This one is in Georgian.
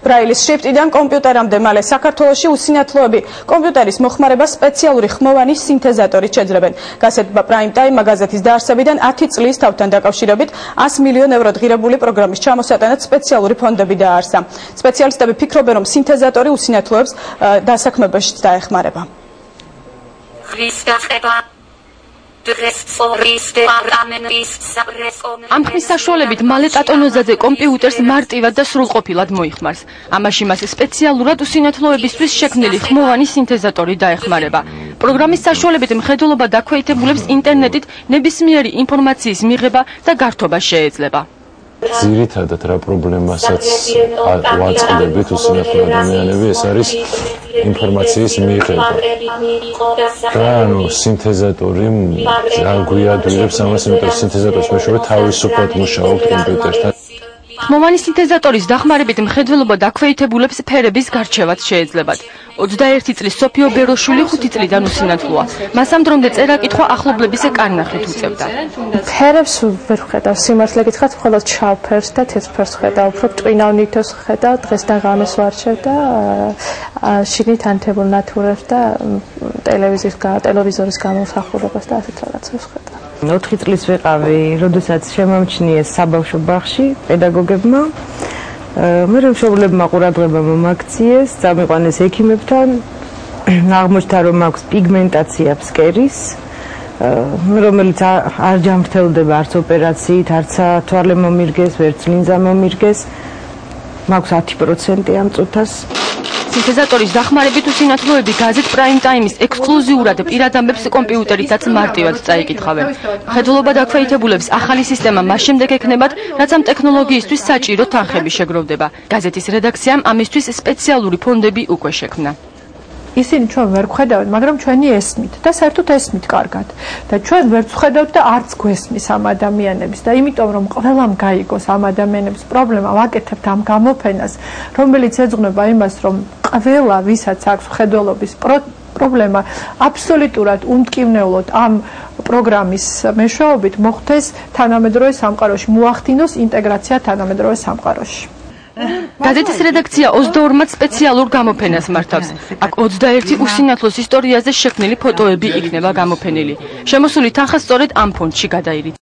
ბრაილის შრიფტიდან კომპიუტერამდე მალე საქართველოში უსინათლოები კომპიუტერის მოხმარება სპეციალური ხმოვანი სინთეზატორით შეძლებენ. გაზეთმა პრაიმ ტაიმ მაგაზეთის დაარსებიდან 10 წლის თავთან დაკავშირებით 100 მილიონ ევროდ ღირებული პროგრამის ჩამოსატანად სპეციალური ფონდები დაარსა. სპეციალისტები ფიქრობენ, რომ სინთეზატორი უსინათლოებს დასაქმებაშიც დაეხმარება. ამ ხმის საშუალებით მალე ტატონოზაძე კომპიუტერს მარტივად და სრულყოფილად მოიხმარს. ამაში მას სპეციალურად უსინათლოებისთვის შექმნილი ხმოვანი სინთეზატორი დაეხმარება. პროგრამის საშუალებით მხედველობა დაქვეითებულებს ინტერნეტით ნებისმიერი ინფორმაციის მიღება და გართობა შეეძლება. ძირითადად რა პრობლემასაც ვაწყდებით უსინათლო ადამიანები, ეს არის ინფორმაციის მიღება. და სინთეზატორი გვიადვილებს ამას, იმიტომ რომ სინთეზატორის მეშვეობით თავისუფლად მუშაობთ კომპიუტერთან. ხმოვანი სინთეზატორის დახმარებით მხედველობა დაქვეითებულებს ფერების გარჩევაც შეეძლებათ. 21 წლის სოფიო ბეროშვილი 5 წლიდან უსინათლოა. მას ამ დრომდე წერა-კითხვა ახლობლების კარნახით უწევდა. ფერებს ვერ ვხედავ, სიმართლე გითხრათ, მხოლოდ ჩავ ფერს და თეთრ ფერს ვხედავ, უფრო ტვინავ ნივთებს ვხედავ, დღეს და ღამეს ვარჩევ და შიგნით ანთებულ ნათურებს და ტელევიზორის გამოსახულებას და ასეთ რაღაცებს ვხედავ. 4 წლის ვიყავი, როდესაც შემომჩნიეს საბავშვო ბაღში პედაგოგებმა. მე მშობლებმა ყურადღება მომაქციეს, წამიყვანეს ექიმებთან. აღმოჩნდა, რომ აქვს პიგმენტაცია ფსკერის, რომელიც არ ჯანმრთელდება არც ოპერაციით, არც თვალე მომირგეს, ვერც ლინზა მომირგეს. მაქვს 10% ამ წუთას. სინთეზატორის დახმარებით უსინათლოები გაზეთ პრაიმ ტაიმის ექსკლუზიურად პირად ამბებს კომპიუტერითაც მარტივად წაიკითხავენ. მხედველობა დაქვეითებულებს ახალი სისტემა მას შემდეგ ექნებათ, რაც ამ ტექნოლოგიისთვის საჭირო თანხები შეგროვდება. გაზეთის რედაქციამ ამისთვის სპეციალური ფონდები უკვე შექმნა. ისინი ჩვენ ვერ ვხედავთ, მაგრამ ჩვენი ესმით და საერთოდ ესმით კარგად. და ჩვენ ვერ ვხედავთ და არც გვესმის ამ ადამიანებს და იმიტომ რომ ყველამ გაიგოს ამ ადამიანების პრობლემა, ვაკეთებთ ამ გამოფენას, რომელიც ეძღვნება იმას, რომ ყველა ვისაც აქვს მხედველობის პრობლემა, აბსოლუტურად უმტკივნეულოდ ამ პროგრამის მეშვეობით მოხდეს თანამედროვე სამყაროში, მოახდინოს ინტეგრაცია თანამედროვე სამყაროში. გაზეთის რედაქცია 22 სპეციალურ გამოფენას მართავს. აქ 21 უსინათლოს ისტორიაზე შექმნილი ფოტოები იქნება გამოფენილი. შემოსული თანხა სწორედ ამ ფონდში გადაირიცხა.